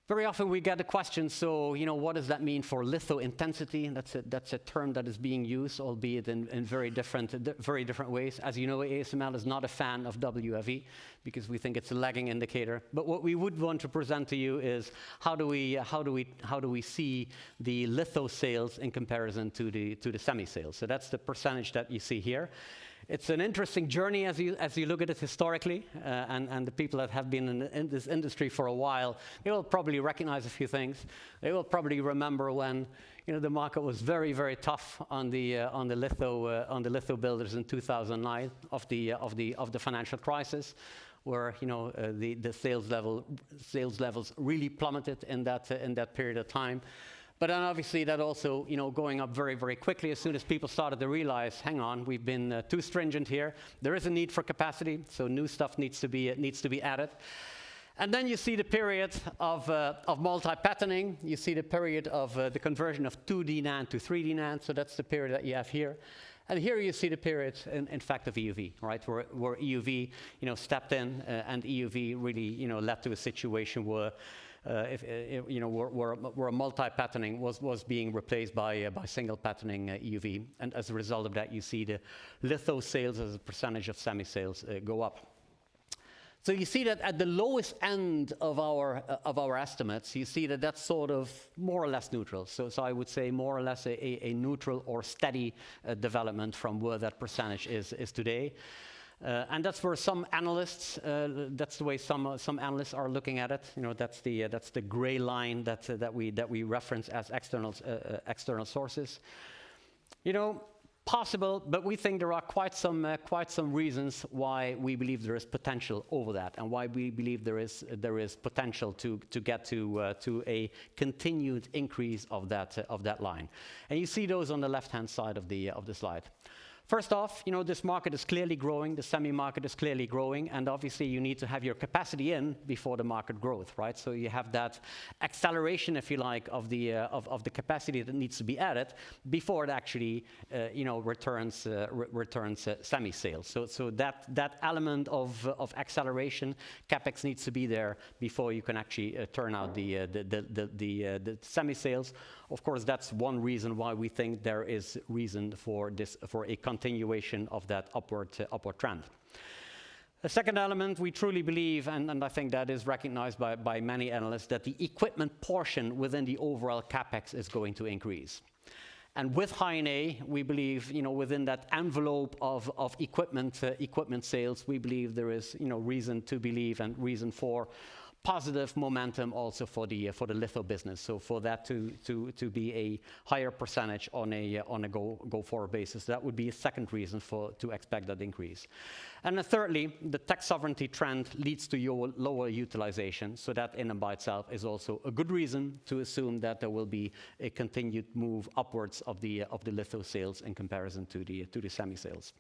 Very often we get the question, so, what does that mean for litho intensity? And that's a term that is being used, albeit in very different ways. As you know, ASML is not a fan of WFE because we think it's a lagging indicator. But what we would want to present to you is how do we see the litho sales in comparison to the semi sales? So that's the percentage that you see here. It's an interesting journey as you look at it historically, and the people that have been in this industry for a while, they will probably recognize a few things. They will probably remember when the market was very, very tough on the litho builders in 2009 of the financial crisis, where the sales levels really plummeted in that period of time. But then obviously that also, going up very, very quickly as soon as people started to realize, hang on, we've been too stringent here. There is a need for capacity, so new stuff needs to be added. And then you see the period of multi-patterning. You see the period of the conversion of 2D NAND to 3D NAND. So that's the period that you have here. And here you see the period, in fact, of EUV, right, where EUV, stepped in, and EUV really, led to a situation where where multi-patterning was being replaced by single patterning EUV, and as a result of that, you see the litho sales as a percentage of semi sales go up. So you see that at the lowest end of our estimates, you see that that's sort of more or less neutral. So I would say more or less a neutral or steady development from where that percentage is today. And that's where some analysts, that's the way some analysts are looking at it. That's the gray line that we reference as external sources. Possible, but we think there are quite some reasons why we believe there is potential over that, and why we believe there is potential to get to a continued increase of that line. And you see those on the left-hand side of the slide. First off, this market is clearly growing, the semi market is clearly growing, and obviously you need to have your capacity in before the market growth, right? So you have that acceleration, if you like, of the capacity that needs to be added before it actually, returns semi sales. So that element of acceleration, CapEx needs to be there before you can actually turn out the semi sales. Of course, that's one reason why we think there is reason for a continuation of that upward trend. The second element, we truly believe, and I think that is recognized by many analysts, that the equipment portion within the overall CapEx is going to increase. And with High-NA, we believe, within that envelope of equipment sales, we believe there is, reason to believe and reason for positive momentum also for the litho business. So for that to be a higher percentage on a go forward basis, that would be a second reason to expect that increase. And then thirdly, the tech sovereignty trend leads to lower utilization. So that in and by itself is also a good reason to assume that there will be a continued move upwards of the litho sales in comparison to the semi sales.